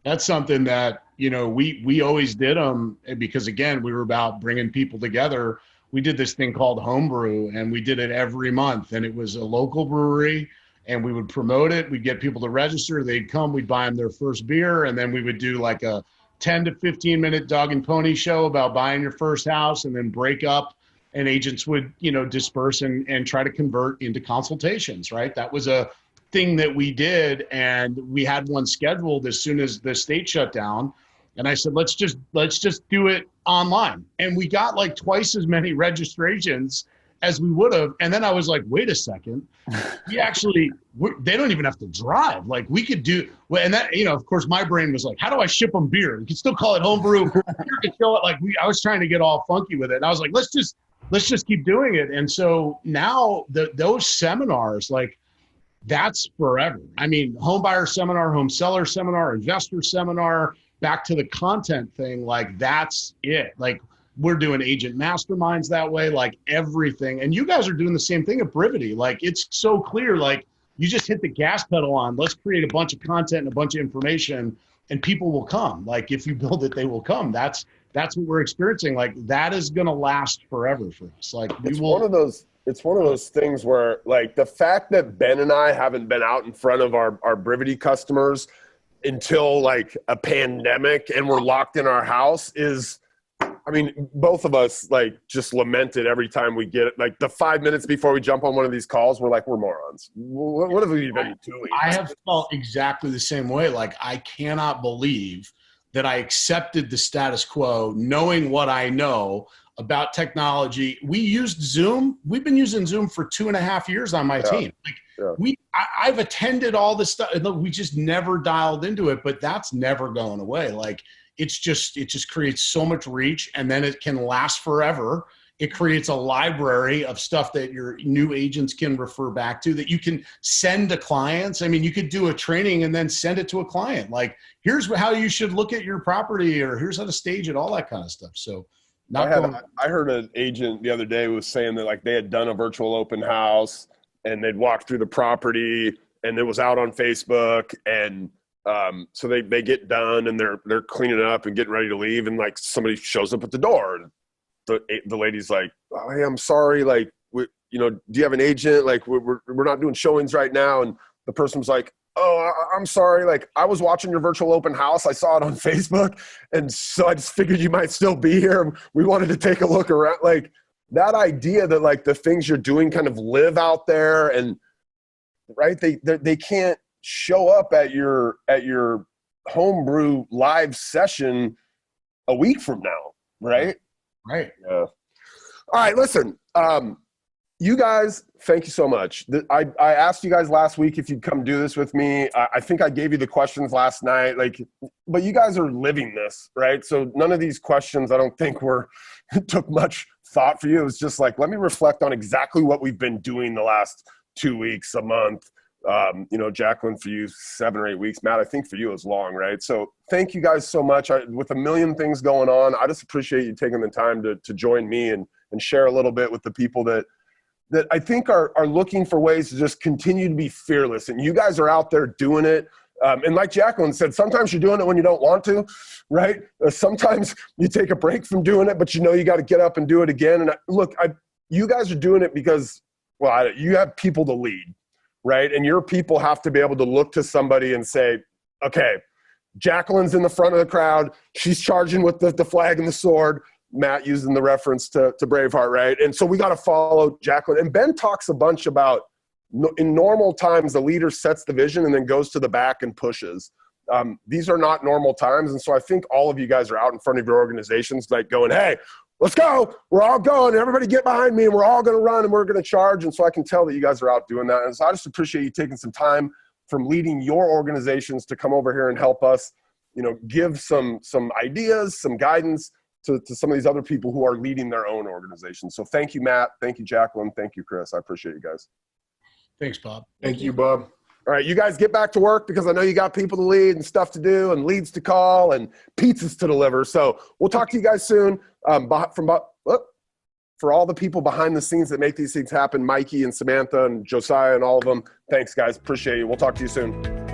S3: That's something that, we always did them because, again, we were about bringing people together. We did this thing called Homebrew, and we did it every month. And it was a local brewery, and we would promote it. We'd get people to register. They'd come. We'd buy them their first beer. And then we would do like a 10 to 15 minute dog and pony show about buying your first house, and then break up. And agents would, disperse and try to convert into consultations, right? That was a thing that we did, and we had one scheduled as soon as the state shut down. And I said, let's just do it online. And we got like twice as many registrations as we would have. And then I was like, wait a second, they don't even have to drive. Like we could do, and that, of course my brain was like, how do I ship them beer? You can still call it homebrew. I was trying to get all funky with it. And I was like, let's just keep doing it. And so now those seminars, like that's forever. I mean, home buyer seminar, home seller seminar, investor seminar, back to the content thing, like that's it. Like we're doing agent masterminds that way, like everything. And you guys are doing the same thing at Brivity. Like it's so clear, like you just hit the gas pedal on, let's create a bunch of content and a bunch of information and people will come. Like if you build it, they will come. That's what we're experiencing. Like that is going to last forever for us. Like it's one of those
S1: things where like the fact that Ben and I haven't been out in front of our Brivity customers until like a pandemic and we're locked in our house is, I mean, both of us like just lament it every time we get it. Like the 5 minutes before we jump on one of these calls, we're like, we're morons. What have we been doing?
S3: I have felt exactly the same way. Like I cannot believe that I accepted the status quo, knowing what I know about technology. We used Zoom. We've been using Zoom for 2.5 years on my team. Like I've attended all this stuff. We just never dialed into it, but that's never going away. Like it just creates so much reach, and then it can last forever. It creates a library of stuff that your new agents can refer back to that you can send to clients. I mean, you could do a training and then send it to a client. Like, here's how you should look at your property, or here's how to stage it, all that kind of stuff. So
S1: I heard an agent the other day was saying that like they had done a virtual open house and they'd walked through the property and it was out on Facebook. And so they get done and they're cleaning up and getting ready to leave. And like somebody shows up at the door and the lady's like, oh, hey, I'm sorry. Like, do you have an agent? Like we're not doing showings right now. And the person was like, oh, I'm sorry. Like I was watching your virtual open house. I saw it on Facebook. And so I just figured you might still be here. We wanted to take a look around. Like that idea that like the things you're doing kind of live out there and right. They can't show up at your homebrew live session a week from now. Right.
S3: Right.
S1: Yeah. All right. Listen, you guys, thank you so much. I asked you guys last week if you'd come do this with me. I think I gave you the questions last night, but you guys are living this, right? So none of these questions I don't think took much thought for you. It was just like, let me reflect on exactly what we've been doing the last 2 weeks, a month. Jacqueline, for you, 7 or 8 weeks. Matt, I think for you it was long, right? So thank you guys so much. With a million things going on, I just appreciate you taking the time to join me and share a little bit with the people that I think are looking for ways to just continue to be fearless. And you guys are out there doing it. And like Jacqueline said, sometimes you're doing it when you don't want to, right? Sometimes you take a break from doing it, but you got to get up and do it again. And you guys are doing it because, you have people to lead, right? And your people have to be able to look to somebody and say, okay, Jacqueline's in the front of the crowd. She's charging with the flag and the sword. Matt using the reference to Braveheart, right? And so we got to follow Jacqueline. And Ben talks a bunch about in normal times, the leader sets the vision and then goes to the back and pushes. These are not normal times. And so I think all of you guys are out in front of your organizations like going, hey, let's go. We're all going. Everybody get behind me and we're all going to run and we're going to charge. And so I can tell that you guys are out doing that. And so I just appreciate you taking some time from leading your organizations to come over here and help us, give some ideas, some guidance to some of these other people who are leading their own organizations. So thank you, Matt. Thank you, Jacqueline. Thank you, Kris. I appreciate you guys.
S3: Thanks, Bob.
S2: Thank you, Bob.
S1: All right, you guys get back to work because I know you got people to lead and stuff to do and leads to call and pizzas to deliver. So we'll talk to you guys soon. For all the people behind the scenes that make these things happen, Mikey and Samantha and Josiah and all of them, thanks, guys. Appreciate you. We'll talk to you soon.